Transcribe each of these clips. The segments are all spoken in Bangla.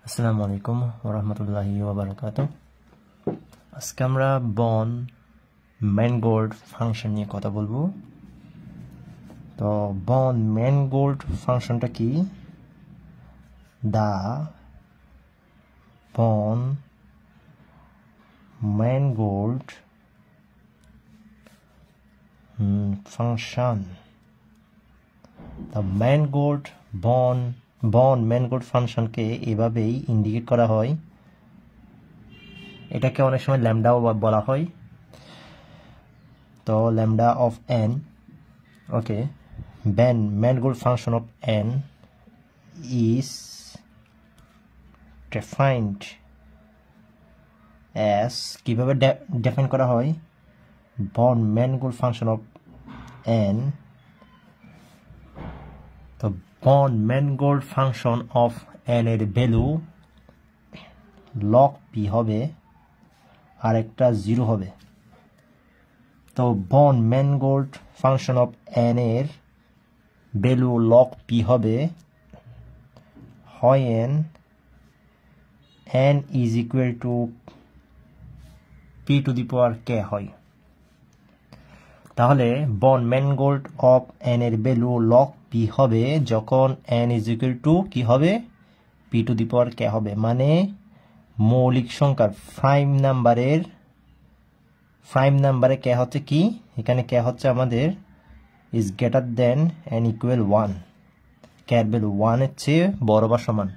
আসসালামু আলাইকুম ওয়া রাহমাতুল্লাহি ওয়া বারাকাতুহু। আজকে আমরা বন ম্যানগোল্ড ফাংশন নিয়ে কথা বলবো। তো বন ম্যানগোল্ড ফাংশনটা কি? দা বন ম্যানগোল্ড ফাংশন, দ্য ম্যানগোল্ড বন ম্যানগোল্ড ফাংশনকে এভাবেই ইন্ডিকেট করা হয়। এটাকে অনেক সময় ল্যামডাও বলা হয়। তো lambda of n, okay, Mangoldt function of n is defined as, কিভাবে ডিফাইন করা হয়? Von Mangoldt function of n, তো von Mangoldt function of n এর ভ্যালু লগ পি হবে আর একটা 0 হবে। তো von Mangoldt function of n এর ভ্যালু লগ পি হবে when n is equal to p to the power k হয়। তাহলে বন ম্যানগোল্ড অফ এন এর ভ্যালু লগ পি হবে যখন n is equal to কি হবে? p to the power k হবে। মানে মৌলিক সংখ্যার প্রাইম নাম্বারে কে হচ্ছে কি? এখানে কে হচ্ছে আমাদের is greater than n equal 1। কে এর ভ্যালু 1 এর চেয়ে বড় বা সমান।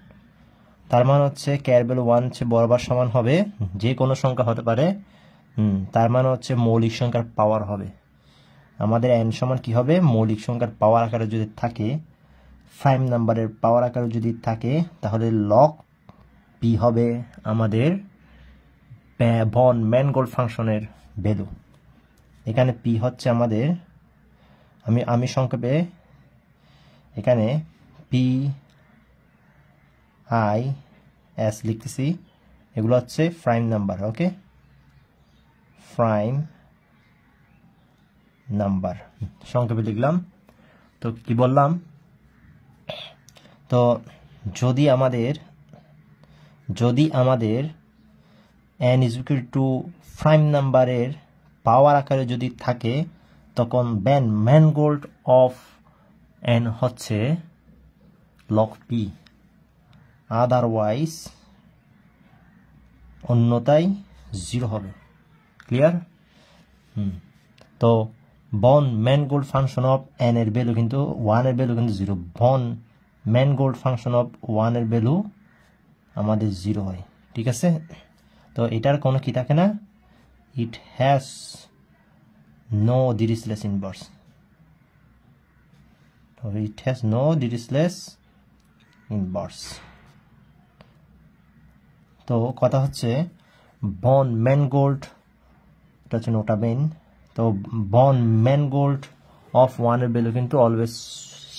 তার মানে হচ্ছে কে এর ভ্যালু 1 চেয়ে বড় বা সমান হবে, যে কোনো সংখ্যা হতে পারে। তার মানে হচ্ছে মৌলিক সংখ্যার পাওয়ার হবে। আমাদের এন সমান কি হবে? মৌলিক সংখ্যার পাওয়ার আকারে যদি থাকে, প্রাইম নাম্বারের পাওয়ার আকারে যদি থাকে, তাহলে লগ পি হবে আমাদের বন ম্যানগোল্ড ফাংশনের ভ্যালু। এখানে পি হচ্ছে আমাদের, আমি সংক্ষেপে এখানে পি আই এস লিখতেছি। এগুলো হচ্ছে প্রাইম নাম্বার, ওকে, প্রাইম নাম্বার সংক্ষেপে লিখলাম। তো কি বললাম? তো যদি আমাদের n is equal to prime নাম্বারের পাওয়ার আকারে যদি থাকে, তখন ম্যানগোল্ড অফ n হচ্ছে লগ পি, আদারওয়াইজ অন্যথায় 0 হবে। ক্লিয়ার? তো von Mangoldt function of n এর ভ্যালু কিন্তু 1 এর ভ্যালু কিন্তু 0। বন ম্যানগোল্ড ফাংশন অফ 1 এর ভ্যালু আমাদের 0 হয়। ঠিক আছে? তো এটার কোনো কি থাকে না, it has no Dirichlet inverse. It has no Dirichlet inverse. তো কথা হচ্ছে বন ম্যানগোল্ড, এটা হচ্ছে নোটা বেন। তো বন ম্যানগোল্ড অফ 1 এর ভ্যালু কিন্তু অলওয়েজ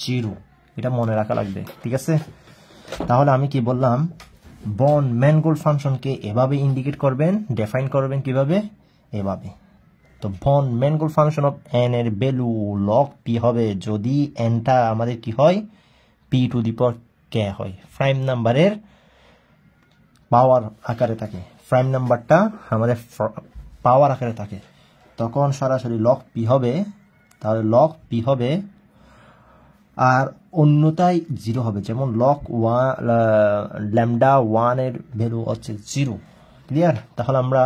0, এটা মনে রাখা লাগবে। ঠিক আছে? তাহলে আমি কি বললাম? বন ম্যানগোল্ড ফাংশনকে এভাবে ইন্ডিকেট করবেন, ডিফাইন করবেন কিভাবে? এভাবে। তো von Mangoldt function of n এর ভ্যালু লগ পি হবে যদি এনটা আমাদের কি হয়? পি টু দি পাওয়ার কে হয়, প্রাইম নাম্বারের পাওয়ার আকারে থাকে। প্রাইম নাম্বারটা আমাদের পাওয়ার আকারে থাকে, তখন সরাসরি লগ পি হবে। তাহলে লগ পি হবে আর অন্যতায় 0 হবে। যেমন লগ ল্যামডা 1 এর ভ্যালু হচ্ছে 0। ক্লিয়ার? তাহলে আমরা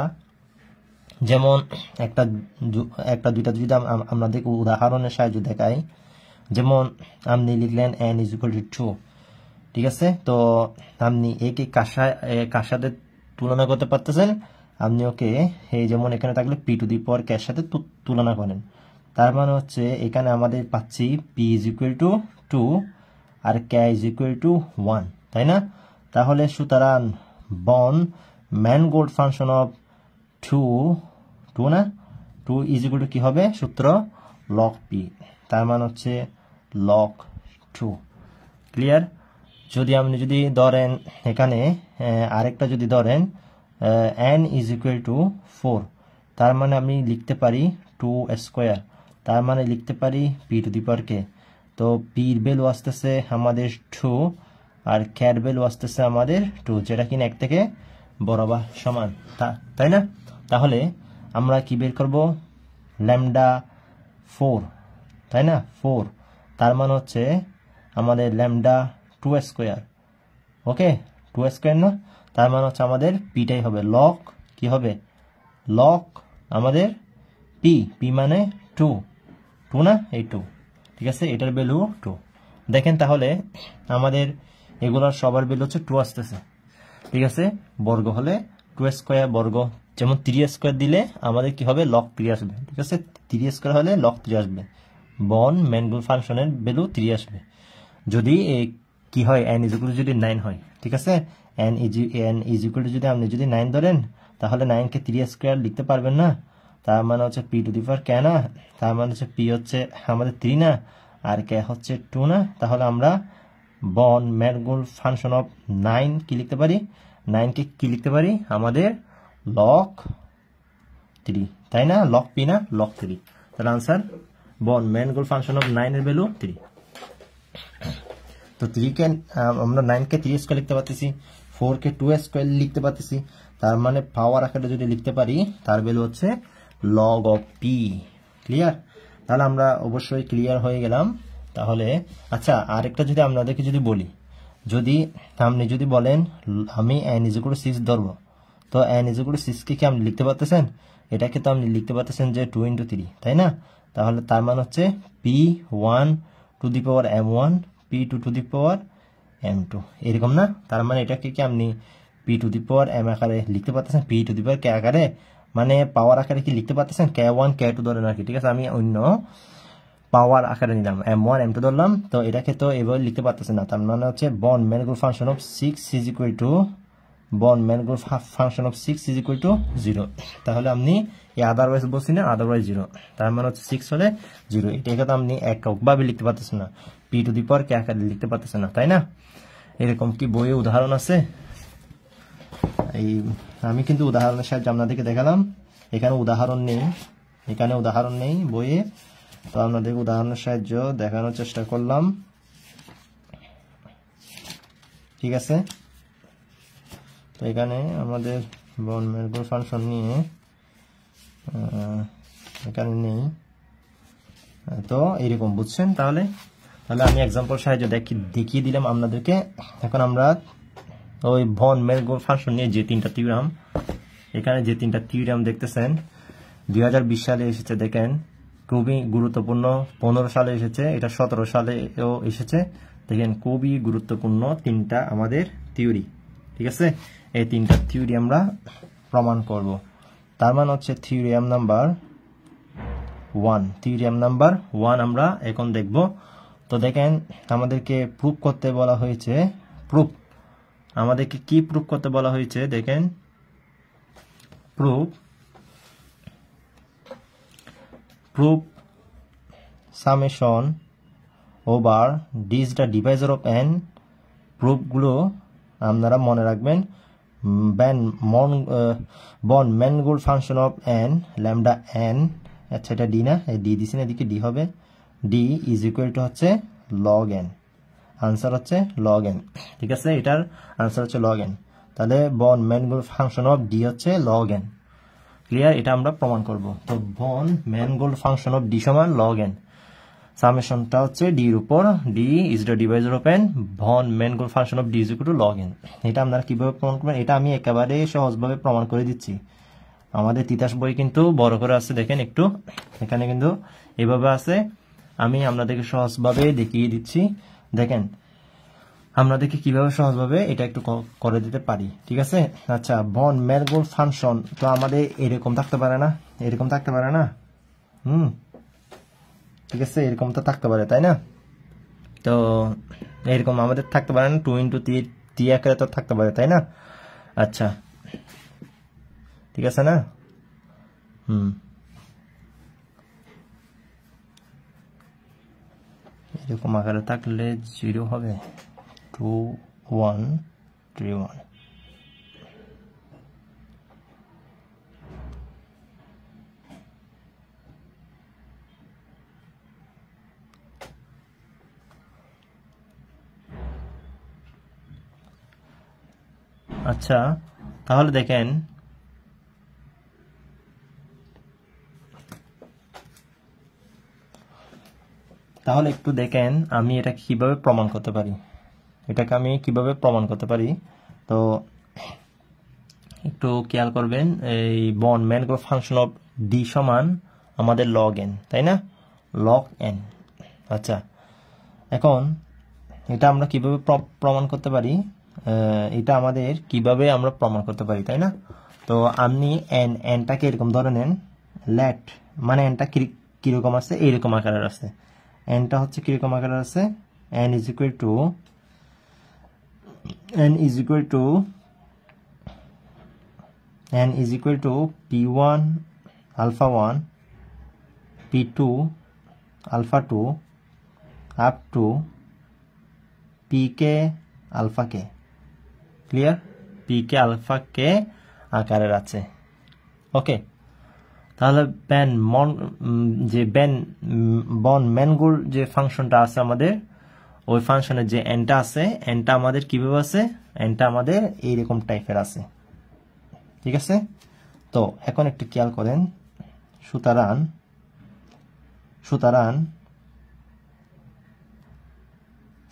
যেমন একটা দুইটা যদি আমরা দেখি, উদাহরণের সাহায্যে দেখাই। যেমন আপনি লিখলেন n is equal to 2। ঠিক আছে? তো আপনি একে কার সাথে তুলনা করতে পারতেছেন? আপনি ওকে এই যেমন এখানে থাকলে পি টু দি পাওয়ার কে সাথে তুলনা করেন। তার মানে হচ্ছে এখানে আমাদের পাচ্ছি p is equal to 2 R k is equal to 1, তাই না? তাহলে সুতরাং বন ম্যানগোল্ড ফাংশন অফ 2 না, 2 is equal to কি হবে? সূত্র লগ পি। তার মানে হচ্ছে লগ 2। ক্লিয়ার? যদি ধরেন এখানে আরেকটা যদি ধরেন n is equal to 4, তার মানে আমি লিখতে পারি 2 স্কোয়ার। তার মানে লিখতে পারি পি টু দি পাওয়ার কে। তো পির ভ্যালু আসতেছে আমাদের 2 আর কে এর ভ্যালু আসতেছে আমাদের 2, যেটা কিনা 1 থেকে বড় বা সমান, তাই না? তাহলে আমরা কি বের করব? ল্যামডা 4, তাই না? 4, তার মানে হচ্ছে আমাদের ল্যামডা 2 স্কয়ার। ওকে, 2 স্কয়ার না, তার মানে হচ্ছে আমাদের পিটাই হবে লগ, কি হবে? লগ আমাদের পি মানে 2 না, এই 2, ঠিক আছে, এটার ভ্যালু 2। দেখেন তাহলে আমাদের এগুলোর সবার ভ্যালু হচ্ছে 2 আসতেছে, ঠিক আছে। বর্গ হলে 2 স্কয়ার বর্গ, যেমন 3 স্কয়ার দিলে আমাদের কি হবে? লগ 3 আসবে, ঠিক আছে। 3 স্কয়ার হলে লগ 3 আসবে, বন ম্যানগুল ফাংশনের ভ্যালু 3 আসবে। যদি কি হয়, n ইকুয়াল যদি 9 হয়, ঠিক আছে, n ইকুয়াল যদি আপনি যদি 9 ধরেন, তাহলে 9 কে 3 স্কয়ার লিখতে পারবেন না। তার মানে হচ্ছে p টু দি পাওয়ার কে না, তার মানে হচ্ছে p হচ্ছে আমাদের 3 না, আর কে হচ্ছে 2 না। তাহলে আমরা বন ম্যানগুল ফাংশন অফ 9 কি লিখতে পারি? 9 কে কি লিখতে পারি? আমাদের লগ 3, তাই না? লগ p না, লগ 3। তাহলে আনসার বন ম্যানগুল ফাংশন অফ 9 এর ভ্যালু 3। তো 3 কে আমরা 9 কে 3 স্কয়ার লিখতে পারতেছি, 4 কে 2 স্কয়ার লিখতে পারতেছি। তার মানে পাওয়ার আকারে যদি লিখতে পারি, তার ভ্যালু হচ্ছে লগ অফ পি। ক্লিয়ার? তাহলে আমরা অবশ্যই ক্লিয়ার হয়ে গেলাম। তাহলে আচ্ছা, আরেকটা যদি আপনাদেরকে যদি বলি, যদি আপনি যদি বলেন আমি n = 6 ধরবো, তো n = 6 কে কি আপনি লিখতে পারতেছেন? এটাকে তো আপনি লিখতে পারতেছেন যে 2 × 3, তাই না? তাহলে তার মানে হচ্ছে p1 to the power m1, p2 to the power m2, এরকম না? তার মানে এটাকে কি আপনি p to the power m আকারে লিখতে পারতেছেন, p to the power k আকারে, মানে পাওয়ার আকারে কি লিখতে পারতেছেন? k1 k2 ধরেন আর কি, ঠিক আছে। আমি অন্য পাওয়ার আকারে নিলাম, m1 m2 ধরলাম, তো এটাকে তো এভাবে লিখতে পারতেছেন না। তার মানে হচ্ছে von Mangoldt function of 6 is equal to von Mangoldt function of 6 is equal to 0। তাহলে আপনি এই আদারওয়াইজ বলছি না, আদারওয়াইজ 0, তার মানে হচ্ছে 6 হলে 0। এটাকে তো আপনি এককভাবে লিখতে পারতেছেন না, p to the power k আকারে লিখতে পারতেছেন না, তাই না? এরকম কি বইয়ে উদাহরণ আছে? এই আমি কিন্তু উদাহরণের সাহায্যে আপনাদেরকে দেখালাম, এখানে উদাহরণ নেই বইয়ে, তো আপনাদের উদাহরণের সাহায্য দেখানোর চেষ্টা করলাম, ঠিক আছে। তো এখানে আমাদের বন ম্যানগুল ফাংশন নিয়ে এখানে নেই, তো এরকম বুঝছেন। তাহলে আমি এক্সাম্পল সাহায্যে দেখিয়ে দিলাম আপনাদেরকে। এখন আমরা ওই বন ম্যানগুল ফাংশন নিয়ে যে 3টা থিওরাম, এখানে যে 3টা থিওরাম দেখতেছেন 2020 সালে এসেছে, দেখেন খুবই গুরুত্বপূর্ণ। 15 সালে এসেছে, এটা 17 সালেও এসেছে। দেখেন খুবই গুরুত্বপূর্ণ 3টা আমাদের থিওরি, ঠিক আছে। এই 3টা থিওরি আমরা প্রমাণ করব। তার মানে হচ্ছে থিওরিয়াম নাম্বার 1 আমরা এখন দেখব। তো দেখেন আমাদেরকে প্রুফ করতে বলা হয়েছে, আমাদেরকে কি প্রুফ করতে বলা হয়েছে? দেখেন proof summation over d is the divisor of n। প্রুফগুলো আপনারা মনে রাখবেন, von Mangoldt function of n lambda n, আচ্ছা এটা ডি না, ডি দিছি না, এদিকে ডি হবে, ডি ইজ ইকুয়াল টু হচ্ছে লগ n, আনসার হচ্ছে লগ n, ঠিক আছে। এটার আনসার হচ্ছে লগ n। তাহলে von Mangoldt function of d হচ্ছে লগ n। ক্লিয়ার? এটা আমরা প্রমাণ করব। তো von Mangoldt function of d সমান লগ n, সামেশনটা হচ্ছে ডি এর উপর, d is the divisor of n, von Mangoldt function of d is equal to log n। এটা আপনারা কিভাবে প্রমাণ করবেন? এটা আমি একেবারে সহজভাবে প্রমাণ করে দিচ্ছি। আমাদের তিতাস বই কিন্তু বড় করে আছে, দেখেন একটু, এখানে কিন্তু এভাবে আছে, আমি আপনাদেরকে সহজভাবে দেখিয়ে দিচ্ছি। দেখেন আপনাদেরকে কিভাবে সহজভাবে এটা একটু করে দিতে পারি, ঠিক আছে। আচ্ছা, বন ম্যানগুল ফাংশন তো আমাদের এরকম থাকতে পারে না, এরকম থাকতে পারে না, ঠিক আছে, এরকম তো থাকতে পারে, তাই না? তো এরকম আমাদের থাকতে পারে না, 2 × 3 আকারে তো থাকতে পারে, তাই না? আচ্ছা, ঠিক আছে না? এরকম আকারে থাকলে 0 হবে, 2 1 3 1। আচ্ছা, তাহলে দেখেন তাহলে একটু দেখেন আমি এটা কিভাবে প্রমাণ করতে পারি, এটাকে আমি কিভাবে প্রমাণ করতে পারি। তো একটু খেয়াল করবেন, এই বন man group function of d সমান আমাদের লগ এন, তাই না, লগ এন। আচ্ছা, এখন এটা আমরা কিভাবে প্রমাণ করতে পারি, এটা আমাদের কিভাবে আমরা প্রমাণ করতে পারি, তাই না। তো আপনি এনটাকে এরকম ধরে নেন, লেট মানে এনটা কিরকম আছে, এইরকম আকারের আছে। এনটা হচ্ছে কিরকম আকারের আছে, N is equal two p1 alpha 1 p2 alpha 2 up to pk alpha k। Clear, pk alpha k আকারের আছে। ওকে, তাহলে বন ম্যানগুল যে ফাংশনটা আছে আমাদের, ওই ফাংশনের যে এনটা আছে, এনটা আমাদের কিভাবে আছে, এনটা আমাদের এইরকম টাইপের আছে, ঠিক আছে। তো এখন একটু খেয়াল করেন, সুতরাং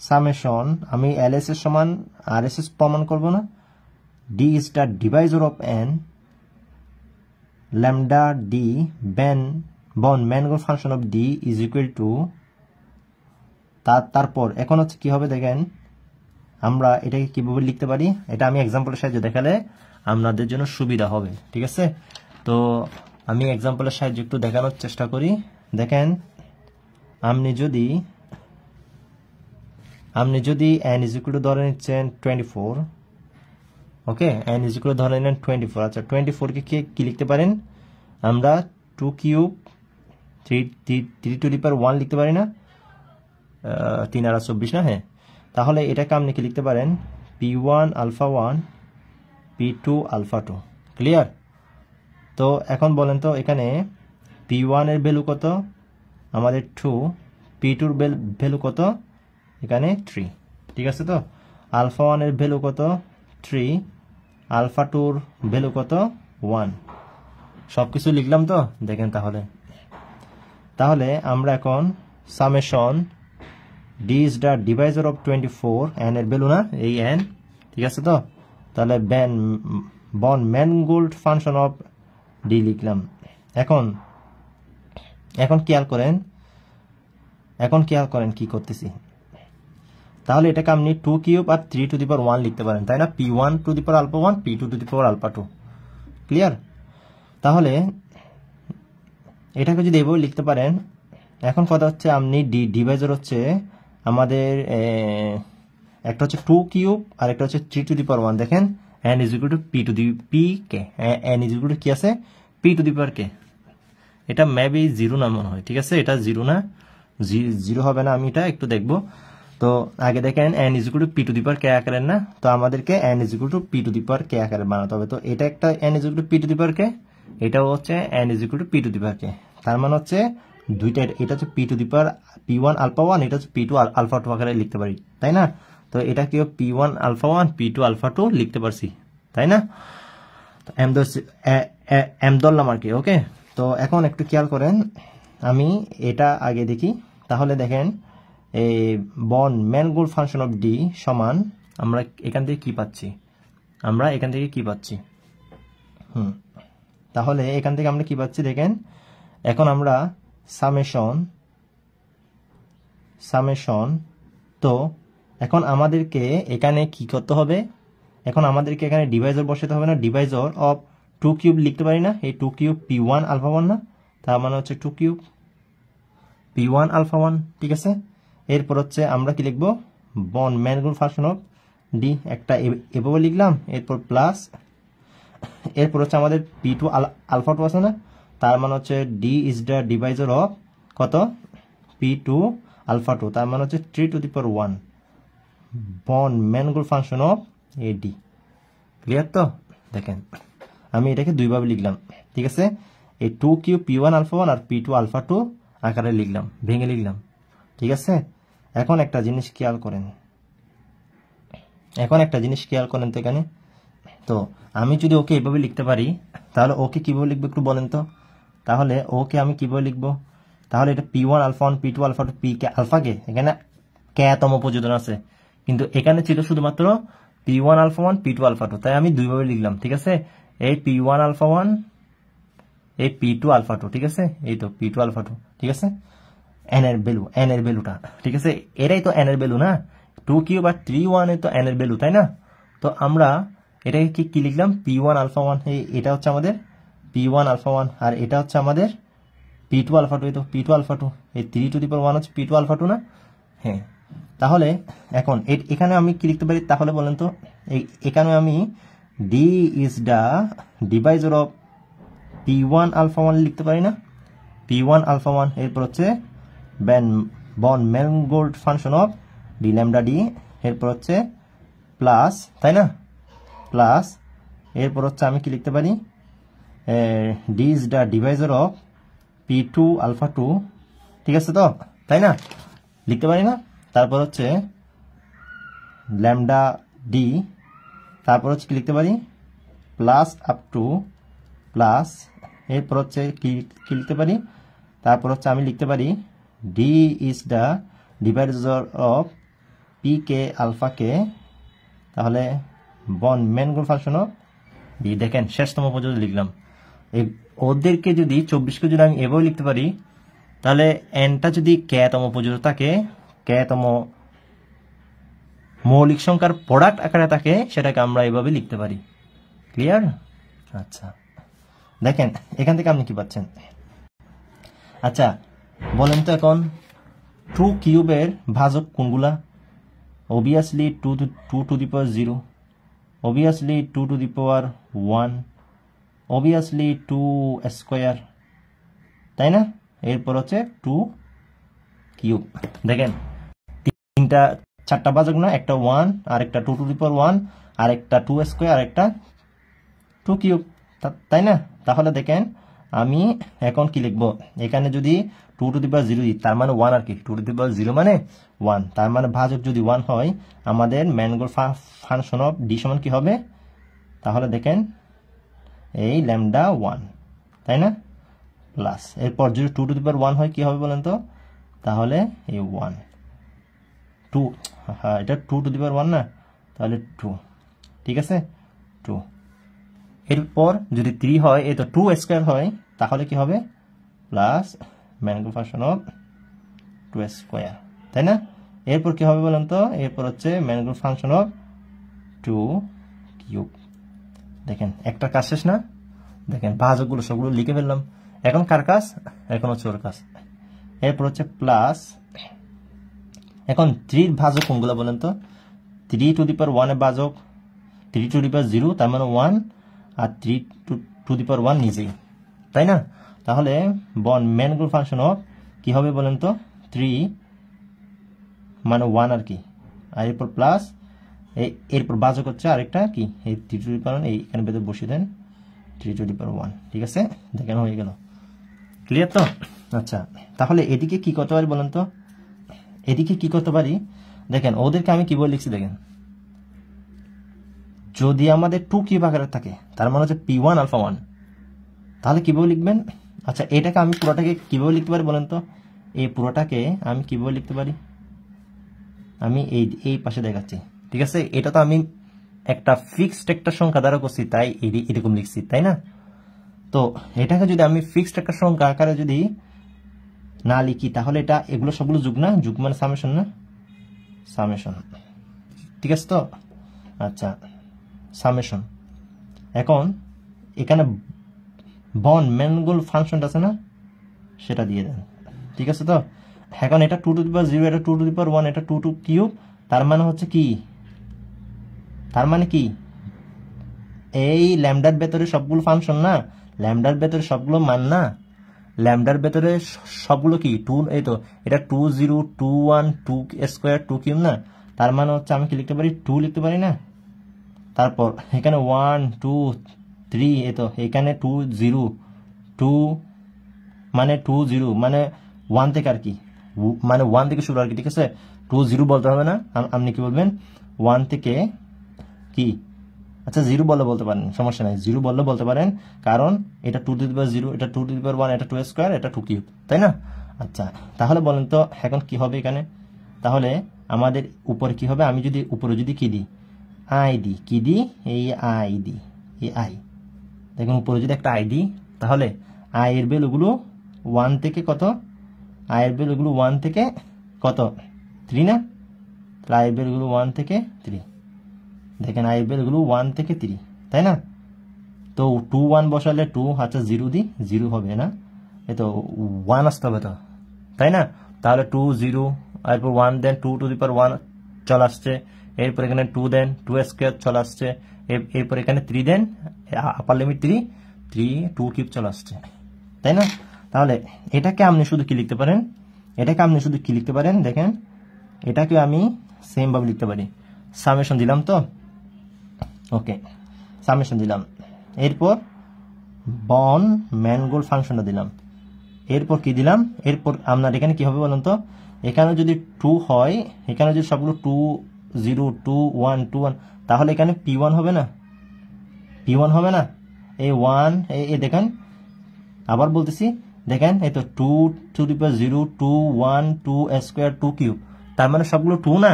সামেশন আমি এলএস এর সমান আরএসএস প্রমাণ করব না, d is the divisor of n lambda d von Mangoldt function of d is equal to, তারপর এখন হচ্ছে কি হবে দেখেন, আমরা এটাকে কিভাবে লিখতে পারি, এটা আমি এক্সাম্পলের সাহায্যে দেখালে আপনাদের জন্য সুবিধা হবে, ঠিক আছে। তো আমি এক্সাম্পলের সাহায্যে একটু দেখানোর চেষ্টা করি। দেখেন, আপনি যদি n ইজ ইকুয়াল টু ধরে নিচ্ছেন 24, ওকে, n ইজ ইকুয়াল টু ধরে নিলেন 24। আচ্ছা, 24 কে কি লিখতে পারেন, আমরা 2 কিউব 3 টু দি পাওয়ার 1 লিখতে পারি না, 3 আর 24 না, হ্যাঁ। তাহলে এটাকে আপনি কি লিখতে পারেন, p1 alpha 1 p2 alpha 2। Clear. তো এখন বলেন তো এখানে p1 এর ভ্যালু কত, আমাদের 2, p2 এর ভ্যালু কত, এখানে 3, ঠিক আছে। তো আলফা 1 এর ভ্যালু কত, 3, আলফা 2 এর ভ্যালু কত, 1। সবকিছু লিখলাম তো, দেখেন তাহলে আমরা এখন summation d is the divisor of 24, N এর ভ্যালু না, এই এন, ঠিক আছে। তো তাহলে von Mangoldt function of D লিখলাম। এখন খেয়াল করেন কি করতেছি। তাহলে এটাকে আপনি 2 কিউব আর 3 টু দি পাওয়ার 1 লিখতে পারেন, তাই না, p1 to the power alpha 1 p2 to the power alpha 2। Clear. তাহলে এটাকে যদি এভাবে লিখতে পারেন, এখন কথা হচ্ছে আপনি ডিভাইজার হচ্ছে আমাদের একটা হচ্ছে 2 কিউব আর একটা হচ্ছে 3 টু দি পাওয়ার 1। দেখেন n is equal to p to the k, n is equal two কি আছে, p to the power k। এটা মেবি 0 না মনে হয়, ঠিক আছে, এটা 0 না, 0 হবে না, আমি এটা একটু দেখবো। তো আগে দেখেন n is equal to p to the power k আকারের না, তো আমাদেরকে n is equal to p to the power k আকারে বানাতে হবে। তো এটা একটা n is equal to p to the power k, এটাও হচ্ছে n is equal to p to the power k। তার মানে হচ্ছে দুইটা, এটা হচ্ছে p to the power p1 alpha 1, এটা হচ্ছে p2 আলফা 2 আকারে লিখতে পারি, তাই না। তো এটা কি p1 আলফা 1 p2 আলফা 2 লিখতে পারছি, তাই না। m ধরলাম আর কি, ওকে। তো এখন একটু খেয়াল করেন, আমি এটা আগে দেখি। তাহলে দেখেন এই বন ম্যানগুল ফাংশন অফ ডি সমান আমরা এখান থেকে কি পাচ্ছি, তাহলে এখান থেকে আমরা কি পাচ্ছি দেখেন। এখন আমরা সামেশন, তো এখন আমাদেরকে এখানে কি করতে হবে, এখন আমাদেরকে এখানে ডিভাইজার বসাতে হবে না, ডিভাইজার অফ 2 কিউব লিখতে পারি না, এই 2 কিউব p1 আলফা 1 না, তার মানে হচ্ছে 2 কিউব p1 আলফা 1, ঠিক আছে। এরপর হচ্ছে আমরা কি লিখবো, বন ম্যানগুল ফাংশন অফ ডি, একটা এভাবে লিখলাম, এরপর প্লাস, এরপর হচ্ছে আমাদের p2 আলফা 2 আছে না, তার মানে হচ্ছে D is the divisor of কত, p2 আলফা 2, তার মানে হচ্ছে 3 টু দি পাওয়ার 1 বন Mangoldt function of eddy. Clear. তো দেখেন আমি এটাকে দুইভাবে লিখলাম, ঠিক আছে, এই 2 কিউব p1 আলফা 1 আর p2 আলফা 2 আকারে লিখলাম, ভেঙে লিখলাম, ঠিক আছে। এখন একটা জিনিস খেয়াল করেন তো এখানে তো আমি যদি ওকে এভাবে লিখতে পারি তাহলে ওকে কিভাবে লিখবো একটু বলেন তো। তাহলে ওকে আমি কিভাবে লিখবো, তাহলে এটা P1 alpha 1 P2 alpha 2 P alpha k, এখানে তম প্রযোজন আছে, কিন্তু এখানে ছিল শুধুমাত্র P1 আলফা 1 P2 আলফা 2, তাই আমি দুইভাবে লিখলাম। ঠিক আছে, এই P1 আলফা 1 এই P2 আলফা 2, ঠিক আছে, এই তো P2 আলফা 2, ঠিক আছে, n এর ভ্যালুটা, ঠিক আছে, এটাই তো n এর ভ্যালু না, 2 কিউব আর 3 1 এ তো n এর ভ্যালু, তাই না। তো আমরা এটাকে কি লিখলাম, P1 আলফা 1, এটা হচ্ছে আমাদের P1 আলফা 1, আর এটা হচ্ছে আমাদের P2 আলফা 2, এই তো P2 আলফা 2, এই 3 টু দি পাওয়ার 1 হচ্ছে P2 আলফা 2 না। হ্যাঁ, তাহলে এখন এখানে আমি কি লিখতে পারি তাহলে বলেন তো। এখানে আমি D is the divisor of P1 alpha 1 লিখতে পারি না, P1 আলফা 1, এরপর হচ্ছে von Mangoldt function of D lambda D, এরপর হচ্ছে প্লাস, তাই না, প্লাস, এরপর হচ্ছে আমি কি লিখতে পারি, D is the divisor of P2 alpha 2, ঠিক আছে তো, তাই না, লিখতে পারি না। তারপর হচ্ছে ল্যামডা D, তারপর হচ্ছে কি লিখতে পারি, প্লাস আপ টু প্লাস, এরপর হচ্ছে কি লিখতে পারি, তারপর হচ্ছে আমি লিখতে পারি D is the divisor of PK alpha k, তাহলে von Mangoldt function of D। দেখেন শেষতম পর্যন্ত লিখলাম। ওদেরকে যদি 24কে যদি আমি এভাবে লিখতে পারি, তাহলে এনটা যদি তম পর্যন্ত থাকে, তম মৌলিক সংখ্যার প্রোডাক্ট আকারে থাকে, সেটাকে আমরা এভাবে লিখতে পারি। ক্লিয়ার? আচ্ছা, দেখেন এখান থেকে আপনি কি পাচ্ছেন। আচ্ছা বলেন তো এখন 2 কিউবের ভাজক কোনগুলা? Obviously 2 two the power 0, obviously 2 two the power 1, obviously 2 square, তাই না, এরপর হচ্ছে 2 কিউব। দেখেন চারটা ভাজক না, একটা 1, আর একটা 2 টু দি পাওয়ার 1, আর একটা 2 স্কোয়ার, আর একটা 2 কিউব, তাই না। তাহলে দেখেন আমি এখন কি লিখবো, এখানে যদি 2 টু দি পাওয়ার 0 দিই, তার মানে 1, আর কি 2 টু দি পাওয়ার 0 মানে 1, তার মানে ভাজক যদি 1 হয়, আমাদের ম্যানগোল্ড ফাংশন অফ D সমান কি হবে, তাহলে দেখেন এই ল্যামডা 1, তাই না, প্লাস, এরপর যদি 2 টু দি পাওয়ার 1 হয় কি হবে বলেন তো, তাহলে এই 1 2, হ্যাঁ এটা 2 টু দি পাওয়ার 1 না, তাহলে 2, ঠিক আছে 2, এরপর যদি 3 হয়, এই তো 2 স্কোয়ার হয়, তাহলে কি হবে, প্লাস ম্যানগোল্ড ফাংশন অফ 2 স্কোয়ার, তাই না। এরপর কি হবে বলেন তো, এরপর হচ্ছে ম্যানগোল্ড ফাংশন অফ 2 কিউব। দেখেন একটা কাজ শেষ না, দেখেন ভাজকগুলো সবগুলো লিখে ফেললাম। এখন কার কাজ, এখন হচ্ছে ওর কাজ। এরপর হচ্ছে প্লাস, এখন 3 ভাজক কোনগুলো বলেন তো, 3 টু দি পাওয়ার 1 এর ভাজক 3 টু দি পাওয়ার 0, তার মানে 1, আর 3 টু দি পাওয়ার 1 নিজেই, তাই না। তাহলে বন ম্যানগোল্ড ফাংশন অফ কি হবে বলেন তো, 3 মানে 1 আর কি, আর এরপর প্লাস, এরপর ভাজক হচ্ছে আরেকটা কি, এই 3 টু দি পাওয়ার 1, এইখানে ভেতরে বসিয়ে দেন 3 টু দি পাওয়ার 1, ঠিক আছে, দেখেন হয়ে গেল। ক্লিয়ার তো? আচ্ছা, তাহলে এদিকে কি করতে পারি বলেন তো, এদিকে কি করতে পারি, দেখেন ওদেরকে আমি কি বলে লিখছি, দেখেন যদি আমাদের 2 কিউব আকারে থাকে, তার মানে হচ্ছে P1 আলফা 1, তাহলে কিভাবে লিখবেন। আচ্ছা এটাকে আমি পুরোটাকে কিভাবে লিখতে পারি বলেন তো, এই পুরোটাকে আমি কিভাবে লিখতে পারি, আমি এই পাশে দেখাচ্ছি, ঠিক আছে। এটা তো আমি একটা ফিক্সড একটা সংখ্যা দ্বারা করছি, তাই এরকম লিখছি, তাই না। তো এটাকে যদি আমি ফিক্সড একটা সংখ্যা আকারে যদি না লিখি, তাহলে এটা এগুলো সবগুলো যুগ না, যুগ মানে সামেশন না, সামেশন, ঠিক আছে তো। আচ্ছা সামেশন, এখন এখানে বন ম্যানগোল্ড ফাংশনটা আছে না, সেটা দিয়ে দেন, ঠিক আছে তো। এখন এটা 2 টু দি পাওয়ার 0, এটা 2 টু দি পাওয়ার 1, এটা 2 কিউব, তার মানে হচ্ছে কি, তার মানে কি, এই ল্যামডার ভেতরে সবগুলো ফাংশন না, ল্যামডার ভেতরে সবগুলো মান না, ল্যামডার ভেতরে সবগুলো কি 2, এই তো এটা 2 0 2 1 2 স্কোয়ার 2 কিউব না, তার মানে হচ্ছে আমি কি লিখতে পারি, 2 লিখতে পারি না। তারপর এখানে 1 2 3, এই তো এখানে 2 0 2 মানে 2 0 মানে 1 থেকে আর কি, মানে 1 থেকে শুরু আর কি, ঠিক আছে। 2 0 বলতে হবে না, আপনি কি বলবেন 1 থেকে কি আচ্ছা 0 বললে বলতে পারেন, সমস্যা নাই, 0 বললে বলতে পারেন, কারণ এটা 2 টু দি পাওয়ার 0, এটা 2 টু দি পাওয়ার 1, এটা 2 স্কয়ার, এটা 2 কিউব, তাই না? আচ্ছা তাহলে বলেন তো এখন কি হবে এখানে? তাহলে আমাদের উপরে কি হবে? আমি যদি উপরে যদি কি দিই, আই দিই, কি দিই, এই আই দিই, এই আই, দেখুন উপরে যদি একটা আই দিই, তাহলে আই এর ভ্যালুগুলো 1 থেকে কত, আই এর ভ্যালুগুলো 1 থেকে কত, 3 না? তাহলে আই এর ভ্যালুগুলো 1 থেকে 3, দেখেন আই এর ভ্যালুগুলো 1 থেকে 3, তাই না? তো 2 1 বসালে 2, আচ্ছা 0 দিই, 0 হবে না, এ তো 1 আসতে হবে তো, তাই না? তাহলে 2 0, এরপর 1 দেন 2 টু দি পাওয়ার 1 চলে আসছে, এরপর এখানে 2 দেন 2 স্কয়ার চলে আসছে, এরপর এখানে 3 দেন, আপার লিমিট 3, 2 কিউব চলে আসছে, তাই না? তাহলে এটাকে আপনি শুধু কি লিখতে পারেন, এটাকে আপনি শুধু কি লিখতে পারেন, দেখেন এটাকে আমি সেম ভাবে লিখতে পারি, সামেশন দিলাম তো, ওকে সামেশন দিলাম, এরপর বন ম্যানগোল ফাংশনটা দিলাম, এরপর কি দিলাম, এরপর আপনার এখানে কি হবে বলুন তো, এখানে যদি 2 হয়, এখানে যদি সবগুলো 2 0 2 1 2 1, তাহলে এখানে p1 হবে না, p1 হবে না, এই 1 এই দেখেন আবার বলতেছি, দেখেন এই তো 2 two the power 0 2 1 2 square 2 cube, তার মানে সবগুলো 2 না?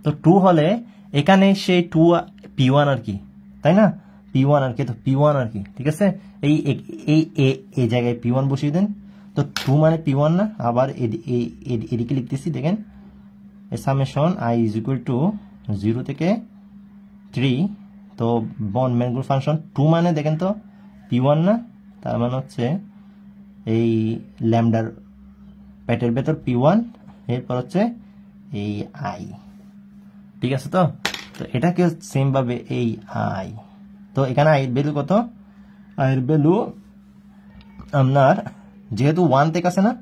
তো 2 হলে এখানে সেই 2 p1 আর কি, তাই না? p1 আর কি, তো p1 আর কি, ঠিক আছে? এই এই এই জায়গায় p1 বসিয়ে দেন, তো 2 মানে p1 না? আবার এদিকে লিখতেছি, দেখেন summation i is equal to 0 থেকে 3, তো বন ম্যানগোল ফাংশন 2 মানে দেখেন তো p1 না? তার মানে হচ্ছে এই ল্যামডার প্যাটের ভেতর p1, এরপর হচ্ছে এই i, ঠিক আছে? তো এটাকে সেম ভাবে এই আই, তো এখানে আই এর ভ্যালু কত, আই এর ভ্যালু আপনার যেহেতু 1 থেকে আছে না,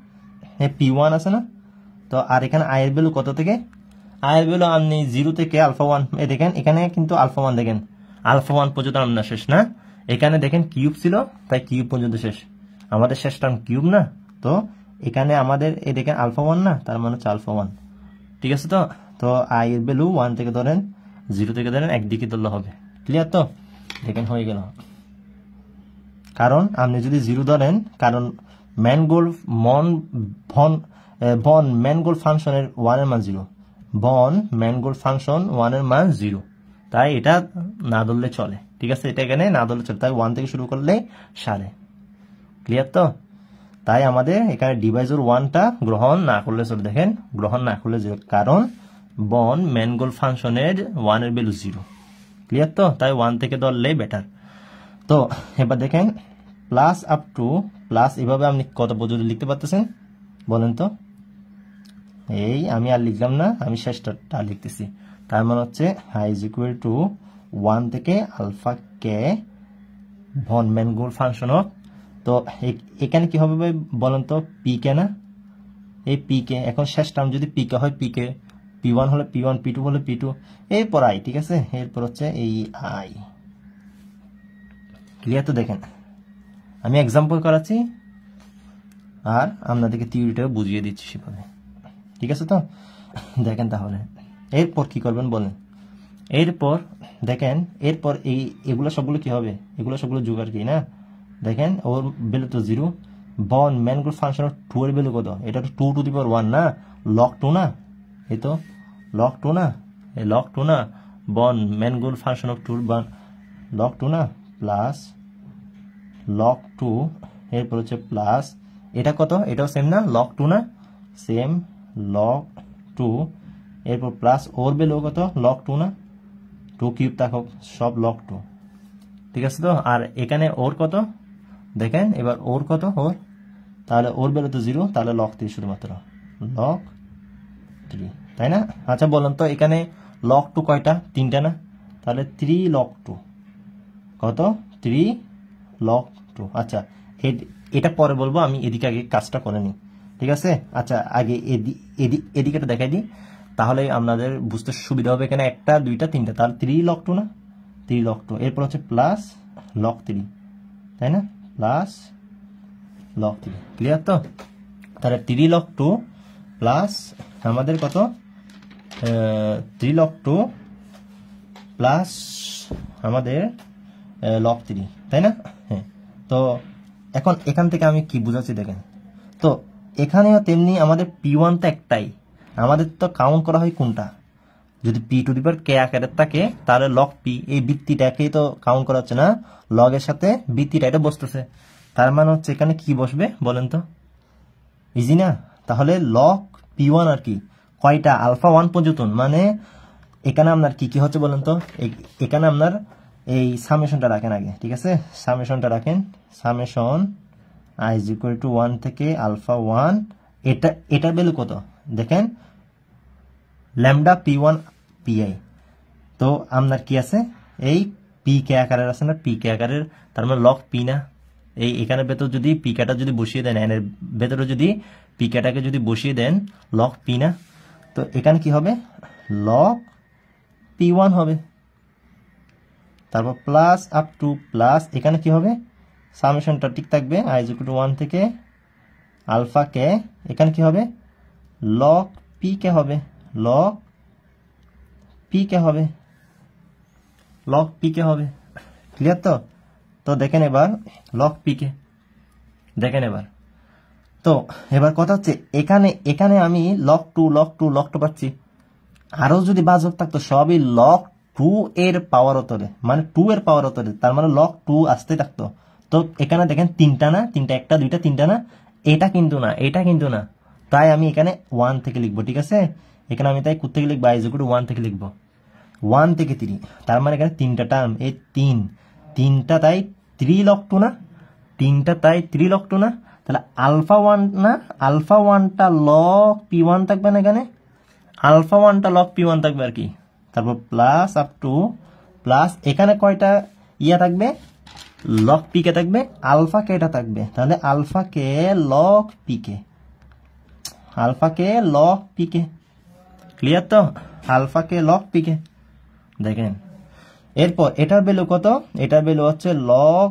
p1 আছে না, তো আর এখানে আই এর ভ্যালু কত থেকে, আই এর ভ্যালু আপনি 0 থেকে আলফা 1, দেখেন এখানে কিন্তু আলফা 1, দেখেন আলফা 1 পর্যন্ত আপনার শেষ না, এখানে দেখেন কিউব ছিল, তাই কিউব পর্যন্ত শেষ, আমাদের শেষ টার্ম কিউব না? তো এখানে আমাদের এই দেখেন আলফা 1 না, তার মানে হচ্ছে আলফা 1, ঠিক আছে? তো তো আই এর ভ্যালু 1 থেকে ধরেন, 0 থেকে ধরেন, একদিকে ধরলে হবে, ক্লিয়ার? তো দেখেন হয়ে গেল, কারণ আপনি যদি 0 ধরেন, কারণ ম্যানগোল বন ম্যানগোল ফাংশনের 1 এর মান 0, বন ম্যানগোল ফাংশন 1 এর মান 0, তাই এটা না ধরলে চলে, ঠিক আছে? এটা এখানে না ধরলে চলে, তাই 1 থেকে শুরু করলে সারে, ক্লিয়ার? তো তাই আমাদের এখানে ডিভাইজর 1টা গ্রহণ না করলে চলে, দেখেন গ্রহণ না করলে, কারণ বন ম্যানগোল ফাংশনের 1 এর ভ্যালু 0, ক্লিয়ার? তো তাই 1 থেকে ধরলে বেটার। তো এবার দেখেন প্লাস আপ টু প্লাস, এভাবে আপনি কত পর্যন্ত লিখতে পারতেছেন বলেন তো? এই আমি আর লিখলাম না, আমি শেষটা লিখতেছি, তার মানে হচ্ছে i ইজ ইকুয়াল টু 1 থেকে alpha k von Mangoldt function of, তো এখানে কি হবে ভাই বলেন তো, পি কে না, এই পি কে, এখন শেষ টার্ম যদি পি কে হয়, পি কে, p1 হলে p1, p2 হলে p2, এরপর আই, ঠিক আছে? এরপর হচ্ছে এই আই, ক্লিয়ার? তো দেখেন আমি এক্সাম্পল করাচ্ছি আর আপনাদেরকে থিওরিটাও বুঝিয়ে দিচ্ছি সেভাবে, ঠিক আছে? তো দেখেন তাহলে এরপর কি করবেন বলেন, এরপর দেখেন, এরপর এগুলো সবগুলো কি হবে, এগুলো সবগুলো যোগ আর কি না, দেখেন ওর ভ্যালু তো 0, বন ম্যানগোল ফাংশন 2 এর ভ্যালু কত, এটা তো 2 টু দি পাওয়ার 1 না, লগ 2 না, এই তো লগ 2 না, এই লগ 2 না, বন ম্যানগোল ফাংশন অফ 2 লগ 2 না, প্লাস লগ 2, এরপর হচ্ছে প্লাস, এটা কত, এটাও সেম না, লগ 2 না, সেম লগ 2, এরপর প্লাস ওর ভ্যালু কত, লগ 2 না, 2 কিউব থাকুক, সব লগ 2, ঠিক আছে? তো আর এখানে ওর কত, দেখেন এবার ওর কত, ওর তাহলে ওর ভ্যালু তো 0, তাহলে লগ 3 শুধুমাত্র, লগ 3, তাই না? আচ্ছা বলুন তো এখানে লগ 2 কয়টা, 3টা না, তাহলে 3 লগ 2 কত, 3 লগ 2, আচ্ছা এটা পরে বলবো, আমি এদিকে আগে কাজটা করে নিই, ঠিক আছে? আচ্ছা আগে এদিকে দেখাই দিই, তাহলে আপনাদের বুঝতে সুবিধা হবে, এখানে 1টা 2টা 3টা, তাহলে 3 লগ 2 না, 3 লগ 2, এরপর হচ্ছে প্লাস লগ 3, তাই না? Plus log 3, clear? তো তাহলে 3 লগ 2 প্লাস আমাদের কত, 3 লগ 2 প্লাস আমাদের লগ 3, তাই না? হ্যাঁ, তো এখন এখান থেকে আমি কি বুঝাচ্ছি দেখেন। তো এখানেও তেমনি আমাদের p1 তো একটাই, আমাদের তো কাউন্ট করা হয় কোনটা, যদি p⁴ k আকারের থাকে তাহলে লগ p এই বৃত্তিটাকেই তো কাউন্ট করা হচ্ছে না, লগের সাথে বৃত্তিটা এটা বসতেছে, তার মানে হচ্ছে এখানে কি বসবে বলেন তো, ইজি না? তাহলে লগ p1 আর কি কয়টা আলফা 1 পর্যন্ত, মানে এখানে আপনার কি কি হচ্ছে বলেন তো, এখানে আপনার এই সামেশনটা রাখেন আগে, ঠিক আছে? সামেশনটা রাখেন, summation i is equal to 1 থেকে আলফা 1, এটার ভ্যালু কত দেখেন, ল্যামডা p1 pi, তো আপনার কি আছে এই pk আকারের আছে না, pk আকারের, তার মানে লগ p না, এই এখানের ভেতর যদি pkটা যদি বসিয়ে দেন, এর ভেতরে যদি pkটাকে যদি বসিয়ে দেন লগ p না, তো এখানে কি হবে লগ p1 হবে, তারপর প্লাস আপ টু প্লাস এখানে কি হবে সামেশনটা ঠিক থাকবে i is equal to 1 থেকে আলফা কে, এখানে কি হবে লগ pk হবে, লগ pk হবে, লগ pk হবে, ক্লিয়ার? তো তো দেখেন এবার লগ pk দেখেন এবার, তো এবার কথা হচ্ছে এখানে এখানে আমি লগ 2 পাচ্ছি, আরো যদি বাজক থাকতো সবই লগ 2 এর পাওয়ার অতরে, মানে 2 এর পাওয়ার অতরে, তার মানে লগ 2 আসতে থাকতো। তো এখানে দেখেন তিনটা না, তিনটা, একটা দুইটা তিনটা না, এটা কিন্তু না, এটা কিন্তু না, তাই আমি এখানে 1 থেকে লিখবো, ঠিক আছে? এখানে আমি তাই কোথা থেকে লিখবো, i is equal to 1 থেকে লিখবো, 1 থেকে 3, তার মানে এখানে তিনটা টার্ম, এই তিনটা তাই 3 লগ 2 না, তিনটা তাই 3 লগ 2 না, তাহলে আলফা 1 না, আলফা 1টা লগ p1 থাকবে না এখানে, আলফা 1টা লগ p1 থাকবে আর কি, তারপর প্লাস আপ টু প্লাস এখানে কয়টা ইয়া থাকবে লগ pk থাকবে, আলফা কেটা থাকবে, তাহলে আলফা কে লগ pk, আলফা কে লগ pk, ক্লিয়ার? তো আলফা কে লগ pk দেখেন, এরপর এটার ভ্যালু কত, এটার ভ্যালু হচ্ছে লগ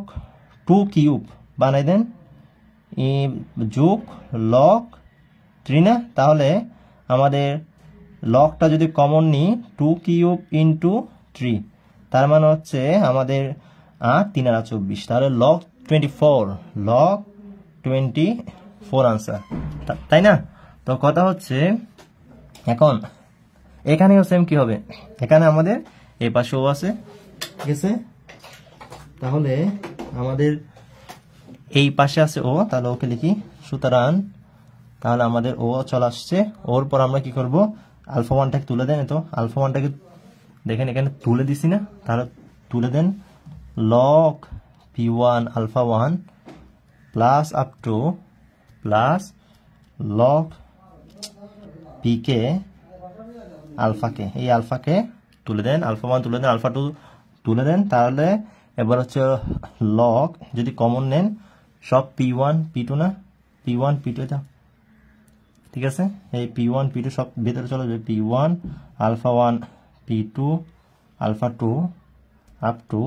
2 কিউব বানাই দেন যোগ লগ 3 না, তাহলে আমাদের লগটা যদি কমন নিই 2 কিউব ইন্টু 3, তার মানে হচ্ছে আমাদের 8 3 আর 24, তাহলে লগ 24, লগ 24 আনসার, তাই না? তো কথা হচ্ছে এখন এখানেও সেম কি হবে, এখানে আমাদের এই পাশেও আছে, ঠিক আছে? তাহলে আমাদের এই পাশে আছে ও, তাহলে ওকে লিখি, সুতরাং তাহলে আমাদের ও চলে আসছে, ওর পর আমরা কি করব, আলফা 1টাকে তুলে দেন, তো আলফা 1টাকে দেখেন এখানে তুলে দিছি না, তাহলে তুলে দেন log p1 alpha 1 plus up to plus log pk আলফাকে, এই আলফাকে তুলে দেন, আলফা 1 তুলে দেন, আলফা 2 তুলে দেন, তাহলে এবার হচ্ছে লগ যদি কমন নেন সব p1 p2 না, p1 p2 যাও, ঠিক আছে? এই p1 p2 সব ভেতরে চলে যাবে, p1 alpha 1 p2 alpha 2 up to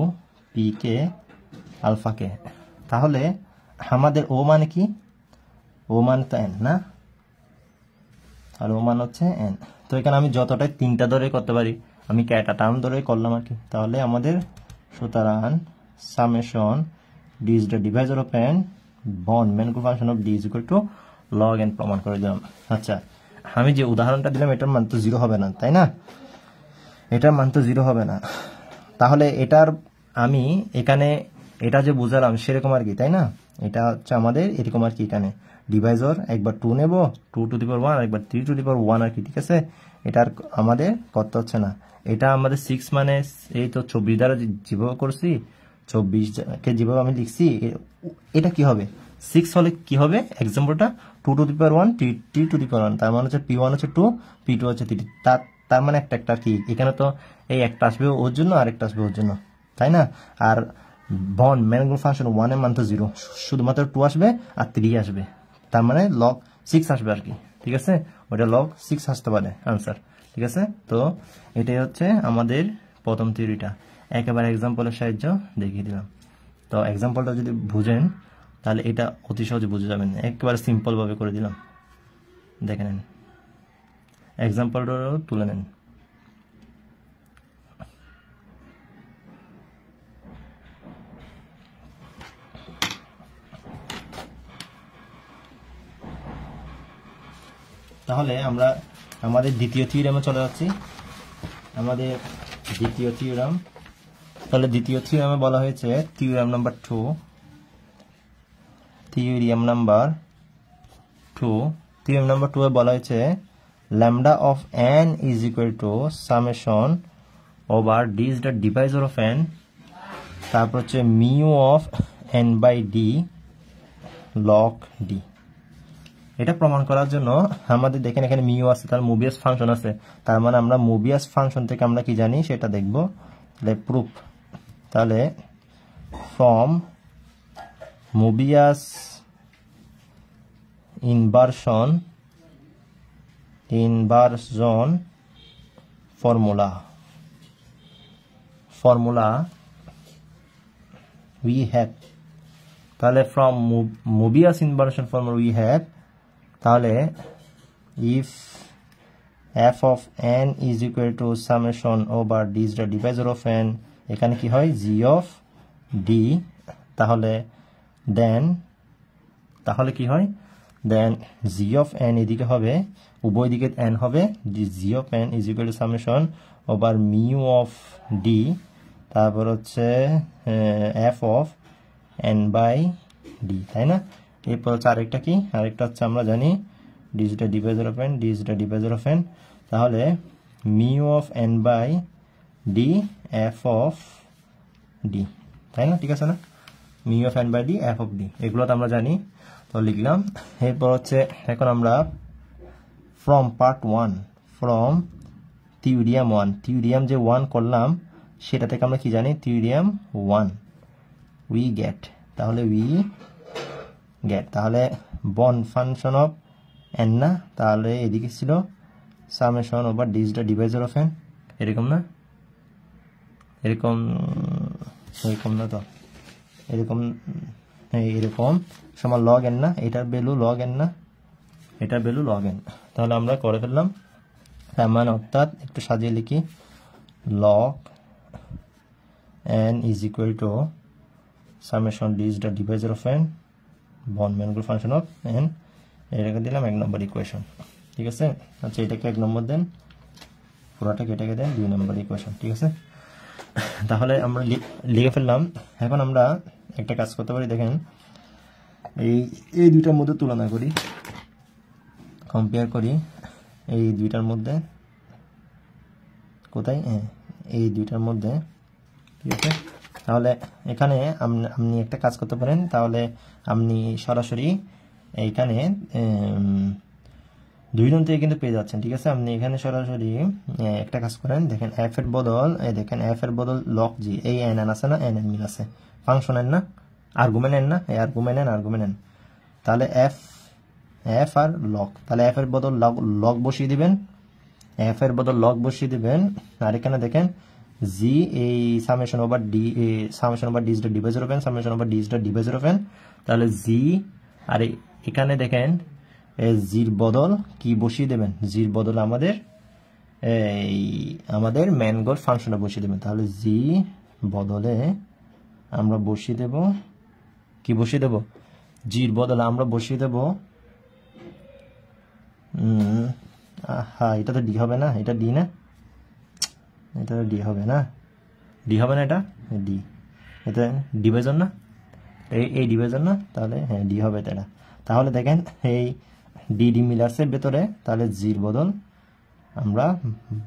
pk আলফাকে, তাহলে আমাদের ও মানে কি, ও মানে তো n না, আর ও মান হচ্ছে n, তো এখানে আমি যতটাই তিনটা ধরে করতে পারি, আমি কয়টা টার্ম ধরে করলাম আর কি, তাহলে আমাদের সুতরাং summation d is the divisor of n, বন্ড Mangoldt function of d is equal to log n প্রমাণ করে দিলাম। আচ্ছা, আমি যে উদাহরণটা দিলাম এটার মান তো 0 হবে না, তাই না? এটার মান তো 0 হবে না, তাহলে এটার আমি এখানে এটা যে বুঝালাম সেরকম আর কি, তাই না? এটা হচ্ছে আমাদের এরকম আর কি, এখানে ডিভাইজর একবার 2 নেব, 2 টু দি পাওয়ার 1, একবার 3 টু দি পাওয়ার 1 আর কি, ঠিক আছে? এটার আমাদের করতে হচ্ছে না, এটা আমাদের 6 মানে এই তো 24 দ্বারা যেভাবে করছি, 24কে যেভাবে আমি লিখছি, এটা কি হবে 6 হলে কি হবে, এক্সাম্পলটা 2 two the power 1 3 two the পাওয়ার 1, তার মানে হচ্ছে p1 হচ্ছে 2 p2 হচ্ছে 3, তার মানে একটা একটা কি, এখানে তো এই একটা আসবে ওর জন্য আর একটা আসবে ওর জন্য, তাই না? আর বন্ড ম্যানকুল ফাংশন 1 এর মান তো 0, শুধুমাত্র 2 আসবে আর 3 আসবে, তার মানে লগ 6 আসবে আর কি, ঠিক আছে? ওটা লগ 6 আসতে পারে আনসার, ঠিক আছে? তো এটাই হচ্ছে আমাদের প্রথম থিওরিটা, একেবারে এক্সাম্পলের সাহায্য দেখিয়ে দিলাম। তো এক্সাম্পলটা যদি বুঝেন তাহলে এটা অতি সহজে বুঝে যাবেন, একেবারে সিম্পল ভাবে করে দিলাম, দেখে নেন, এক্সাম্পলটাও তুলে নেন। তাহলে আমরা আমাদের দ্বিতীয় থিওরেমে চলে যাচ্ছি। আমাদের দ্বিতীয় থিওরেম, তাহলে দ্বিতীয় থিওরেমে বলা হয়েছে থিওরেম নাম্বার 2, থিওরেম নাম্বার 2 এ বলা হয়েছে lambda of n is equal to summation over d is the divisor of n, তারপর হচ্ছে mu of n by d log d। এটা প্রমাণ করার জন্য আমাদের দেখেন এখানে মিউ আছে, তার মোবিয়াস ফাংশন আছে, তার মানে আমরা মোবিয়াস ফাংশন থেকে আমরা কি জানি সেটা দেখব। তাহলে প্রুফ, তাহলে from Mobius inversion formula we have, তাহলে from Mobius inversion formula we have, তাহলে if f of n is equal to summation over d is the divisor of n, এখানে কি হয় g of d, তাহলে কি হয় then g of n এদিকে হবে, উভয় দিকে n হবে, g of n is equal to summation over mu of d, তারপর হচ্ছে f of n by d, তাই না? এরপর হচ্ছে আরেকটা কি, আরেকটা হচ্ছে আমরা জানি d is the divisor of n, d is the divisor of n, তাহলে mu of n by d f of d, তাই না? ঠিক আছে না? mu of n by d f of d, এগুলো তো আমরা জানি, তো লিখলাম। এরপর হচ্ছে এখন আমরা from part 1, from থিওরিয়াম যে 1 করলাম সেটা থেকে আমরা কি জানি, থিওরিয়াম 1 we get, তাহলে তাহলে বন্ড ফাংশন অফ n না, তাহলে এদিকে ছিল summation over d is the divisor of n, এরকম না, এরকম না, তো এরকম সমান লগ n না, এটার ভ্যালু লগ n না, এটার ভ্যালু লগ n, তাহলে আমরা করে ফেললাম। তার মানে অর্থাৎ একটু সাজিয়ে লিখি, log n is equal to summation d is the divisor of n, বন্ড ম্যানগোল্ড ফাংশন অফ n, এটাকে দিলাম 1 নম্বর ইকুয়েশন। ঠিক আছে, আচ্ছা এটাকে 1 নম্বর দেন, পুরোটাকে এটাকে দেন 2 নম্বর ইকুয়েশন। ঠিক আছে, তাহলে আমরা লিখে ফেললাম। এখন আমরা একটা কাজ করতে পারি, দেখেন এই দুইটার মধ্যে তুলনা করি, কম্পেয়ার করি এই দুইটার মধ্যে, কোথায়, এই দুইটার মধ্যে। ঠিক আছে, তাহলে এখানে আপনি একটা কাজ করতে পারেন, তাহলে আপনি সরাসরি এইখানে 2 নং থেকে কিন্তু পেয়ে যাচ্ছেন। ঠিক আছে, আপনি এখানে সরাসরি একটা কাজ করেন, দেখেন এফ এর বদল, দেখেন এফ এর বদল লগ জি, এই এন আছে না, এন মিল আছে, ফাংশন এন না, আর্গুমেন্ট এন না, এই আর্গুমেন্ট এন, তাহলে এফ আর লগ, তাহলে এফ এর বদল লগ বসিয়ে দিবেন, আর এখানে দেখেন জি, এই summation over d is the divisor of N, summation over d is the divisor of N, তাহলে জি, আর এখানে দেখেন জির বদল কি বসিয়ে দেবেন, জির বদল আমাদের ম্যানগোল্ড ফাংশনে বসিয়ে দেবেন, তাহলে জি বদলে আমরা বসিয়ে দেব, কি বসিয়ে দেব, জির বদলে আমরা বসিয়ে দেব, হ্যাঁ এটা তো ডি হবে না, এটা ডি না, এটা ডি হবে না, এটা ডি, এটা ডিভাইজন না, এই ডিভাইজন না, তাহলে হ্যাঁ ডি হবে এটা। তাহলে দেখেন এই ডি মিলার্স এর ভেতরে, তাহলে জির বদল আমরা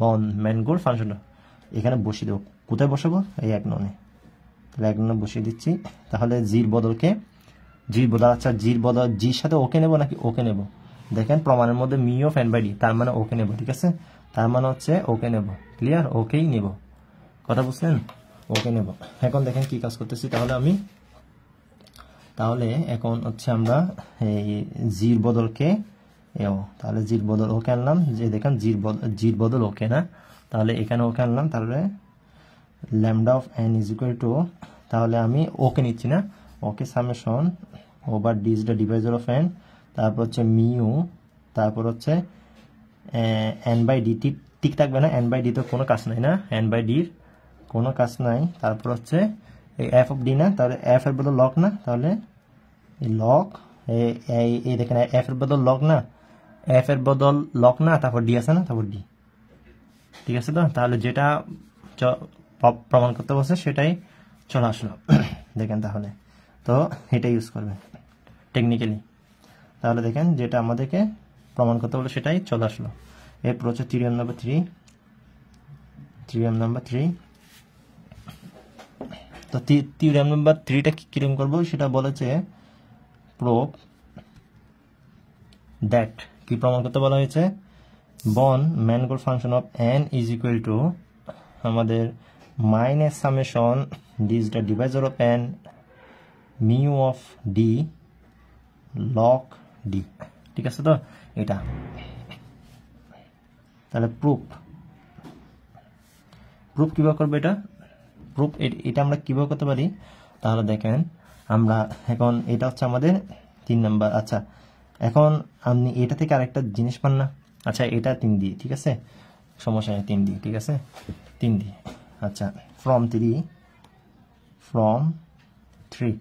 বন্ড ম্যানগোল্ড ফাংশন এখানে বসিয়ে দেবো, কোথায় বসাবো, এই 1 নং, তাহলে 1 নং বসিয়ে দিচ্ছি। তাহলে জির বদল, আচ্ছা জির বদল জির সাথে ওকে নেব নাকি ওকে নেব, দেখেন প্রমাণের মধ্যে mu of n by d, তার মানে ওকে নেব। ঠিক আছে, তার মানে হচ্ছে ওকে নেব, ক্লিয়ার, ওকেই নেব, কথা বুঝছেন, ওকে নেব। এখন দেখেন কি কাজ করতেছি, তাহলে এখন হচ্ছে আমরা এই জির বদলকে তাহলে জির বদল ওকে আনলাম, যে দেখেন জির বদল ওকে না, তাহলে এখানে ওকে আনলাম, তাহলে lambda of n is equal to, তাহলে আমি ওকে নিচ্ছি না, ওকে summation over d is the divisor of n, তারপর হচ্ছে মিউ, তারপর হচ্ছে এন বাই ডি, ঠিক থাকবে না, এন বাই ডি তো কোনো কাজ নাই না, এন বাই ডির কোনো কাজ নাই, তারপর হচ্ছে এই এফ অফ ডি না, তাহলে এফ এর বদল লগ না, তাহলে এই লগ, এই দেখেন এফ এর বদল লগ না, এফ এর বদল লগ না, তারপর ডি আছে না, তারপর ডি। ঠিক আছে তো, তাহলে যেটা প্রমাণ করতে বলছে সেটাই চলে আসলো। দেখেন তাহলে তো এটা ইউজ করবে টেকনিক্যালি। তাহলে দেখেন যেটা আমাদেরকে প্রমাণ করতে বলে সেটাই চলে আসলো। এরপর হচ্ছে থিওরেম নাম্বার 3। তো থিওরেম নাম্বার 3টা কিরকম করবো সেটা বলেছে প্রুভ দ্যাট, কি প্রমাণ করতে বলা হয়েছে, von Mangoldt function of n is equal to আমাদের minus summation d is the divisor of n mu of d log d. ঠিক আছে তো, এটা তাহলে প্রুফ কিভাবে করবো এটা এটা আমরা কিভাবে করতে পারি, তাহলে দেখেন আমরা এখন এটা হচ্ছে আমাদের 3 নাম্বার। আচ্ছা এখন আপনি এটা থেকে আরেকটা জিনিস পান না, আচ্ছা এটা 3 দিয়ে, ঠিক আছে সমস্যা নেই 3 দিয়ে, ঠিক আছে 3 দিয়ে। আচ্ছা ফ্রম 3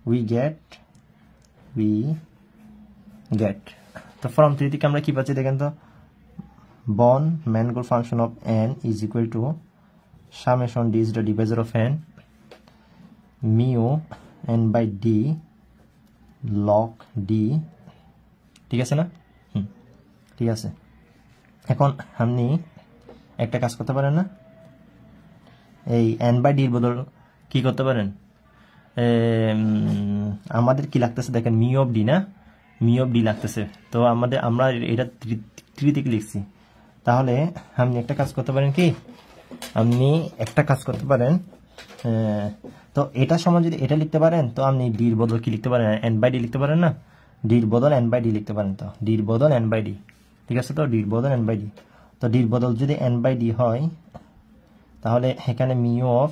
উই গেট তো ফ্রম 3 থেকে আমরা কি পাচ্ছি দেখেন তো, von Mangoldt function of n is equal to summation d is the divisor of n mu n by d log d। ঠিক আছে না, ঠিক আছে। এখন আপনি একটা কাজ করতে পারেন না, এই n by d এর বদল কি করতে পারেন, আমাদের কি লাগতেছে দেখেন মিউ অফ ডি না, মিউ অফ ডি লাগতেছে। তো আমরা এটা 3 থেকে লিখছি, তাহলে আপনি একটা কাজ করতে পারেন কি, তো এটা সমান যদি এটা লিখতে পারেন তো আপনি ডির বদল কি লিখতে পারেন, এন বাই ডি লিখতে পারেন না, ডির বদল এন বাই ডি লিখতে পারেন। তো ডির বদল এন বাই ডি, ঠিক আছে তো ডির বদল এন বাই ডি। তো ডির বদল যদি এন বাই ডি হয় তাহলে এখানে মিউ অফ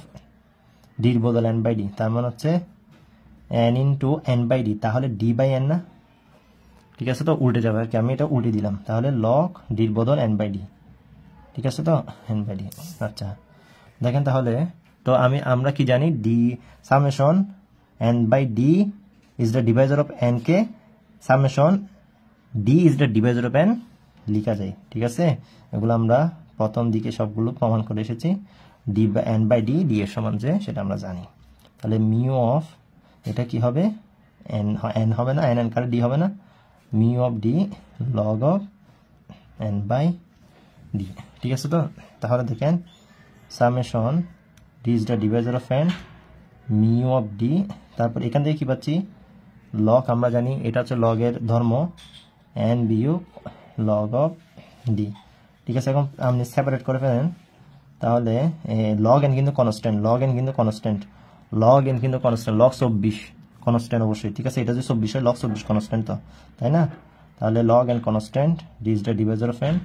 ডির বদল এন বাই ডি, তার মানে হচ্ছে n into n by d, তাহলে ডি বাই এন না, ঠিক আছে তো উল্টে যাবে আর কি, আমি এটা উল্টে দিলাম, তাহলে লগ ডির বদল এন বাই ডি, ঠিক আছে তো এন বাই ডি। আচ্ছা দেখেন তাহলে তো আমরা কি জানি, d summation n by d is the divisor of n কে summation d is the divisor of n লিখা যায়, ঠিক আছে। এগুলো আমরা প্রথম দিকে সবগুলো প্রমাণ করে এসেছি, d n by d d এর সমান যে সেটা আমরা জানি। তাহলে মিউ অফ এটা কি হবে, এন হবে না, এন কারে ডি হবে না, mu of d log of n by d, ঠিক আছে তো। তাহলে দেখেন summation d is the divisor of n mu of d, তারপর এখান থেকে কি পাচ্ছি লগ, আমরা জানি এটা হচ্ছে লগের ধর্ম এন বিয়োগ লগ অফ ডি, ঠিক আছে। এখন আপনি সেপারেট করে ফেলেন, তাহলে লগ এন কিন্তু কনস্ট্যান্ট, লগ এন কিন্তু কনস্ট্যান্ট, লগ 24 কনস্ট্যান্ট অবশ্যই, ঠিক আছে। এটা যে 24 হয় লগ 24 কনস্ট্যান্ট তো, তাই না। তাহলে log N constant D is the divisor of N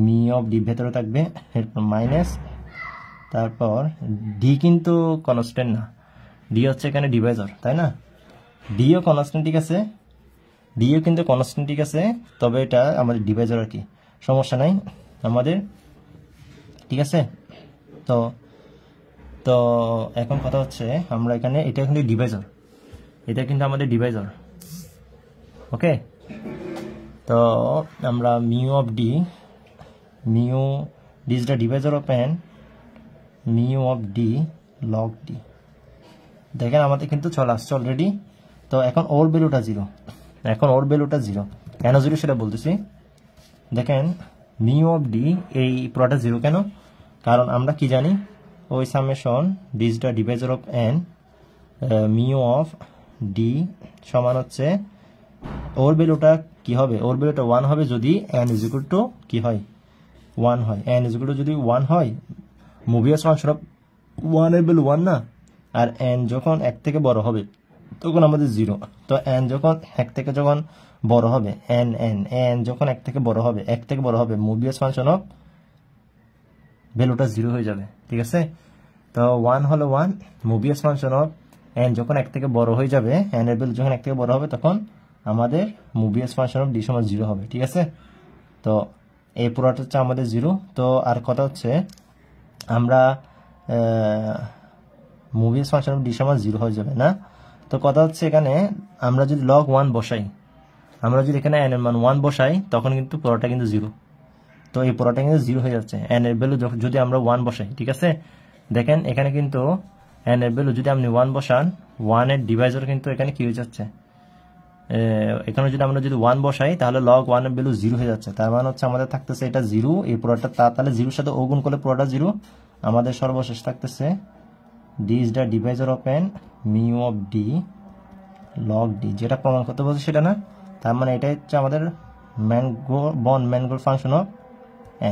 me of D ভেতরে থাকবে, এরপর মাইনাস, তারপর ডি কিন্তু কনস্ট্যান্ট না, ডি হচ্ছে এখানে ডিভাইজার, তাই না। ডিও কনস্ট্যান্ট, ঠিক আছে, ডিও কিন্তু কনস্ট্যান্ট, ঠিক আছে, তবে এটা আমাদের ডিভাইজার আর কি, সমস্যা নাই আমাদের, ঠিক আছে। তো তো এখন কথা হচ্ছে আমরা এখানে এটা কিন্তু ডিভাইজার, এটা কিন্তু আমাদের ডিভাইজার, ওকে। তো আমরা mu of D, mu D is the divisor of n mu of d log D, দেখেন আমাদের কিন্তু চলে আসছে অলরেডি। তো এখন ওর ভ্যালুটা 0, কেন 0 সেটা বলতেছি। দেখেন মিউ অফ ডি এই পুরোটা 0 কেন, কারণ আমরা কি জানি ওই summation d is the divisor of n mu of d সমান হচ্ছে ওর ভ্যালুটা কি হবে, ওর ভ্যালুটা 1 হবে যদি এন ইজ ইকুয়াল টু কি হয় 1 হয়, এন ইজ ইকুয়াল টু যদি 1 হয়, মুভিয়াস ফাংশন অফ 1 এর ভ্যালু 1 না, আর এন যখন 1 থেকে বড় হবে তখন আমাদের 0। তো এন যখন 1 থেকে যখন বড় হবে, এন যখন 1 থেকে বড় হবে মুভিয়াস ফাংশন অফ ভ্যালুটা 0 হয়ে যাবে, ঠিক আছে। তো 1 হলো 1, মুভিয়াস ফাংশন অফ এন যখন 1 থেকে বড় হয়ে যাবে, এন এর ভ্যালু যখন 1 থেকে বড় হবে তখন আমাদের মুভিয়াস ফাংশন অফ ডি সমান 0 হবে, ঠিক আছে। তো এই পুরোটা হচ্ছে আমাদের 0। তো আর কথা হচ্ছে আমরা মুভিয়াস ফাংশন অফ ডি সমান 0 হয়ে যাবে না। তো কথা হচ্ছে এখানে আমরা যদি লগ 1 বসাই, আমরা যদি এখানে n এর মান 1 বসাই তখন কিন্তু পুরোটা কিন্তু 0, তো এই পুরোটা কিন্তু 0 হয়ে যাচ্ছে। n এর ভ্যালু যদি আমরা 1 বসাই, ঠিক আছে, দেখেন এখানে কিন্তু n এর ভ্যালু যদি আপনি 1 বসান, 1 এর ডিভাইজার কিন্তু এখানে কি হয়ে যাচ্ছে, এখানে যদি আমরা 1 বসাই তাহলে log 1 এর ভ্যালু 0 হয়ে যাচ্ছে। তার মানে হচ্ছে আমাদের থাকতেছে এটা 0, এই পুরোটা তাহলে 0 এর সাথে ও গুণ করলে পুরোটা 0। আমাদের সর্বশেষ থাকতেছে d is the divisor of n mu of d log d, যেটা প্রমাণ করতে বলছে সেটা না। তার মানে এটা হচ্ছে আমাদের বন ম্যানগোল্ড ফাংশন অফ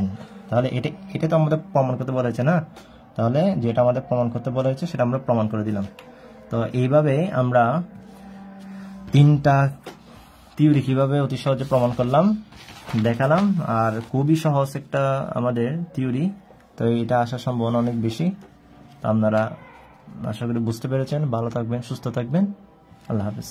n। তাহলে এটা তো আমাদের প্রমাণ করতে বলা হয়েছে না, তাহলে যেটা আমাদের প্রমাণ করতে বলা হয়েছে সেটা আমরা প্রমাণ করে দিলাম। তো এইভাবে আমরা 3টা থিওরি কিভাবে অতি সহজে প্রমাণ করলাম দেখালাম, আর খুবই সহজ একটা আমাদের থিওরি। তো এটা আসার সম্ভাবনা অনেক বেশি। আপনারা আশা করি বুঝতে পেরেছেন। ভালো থাকবেন, সুস্থ থাকবেন, আল্লাহ হাফেজ।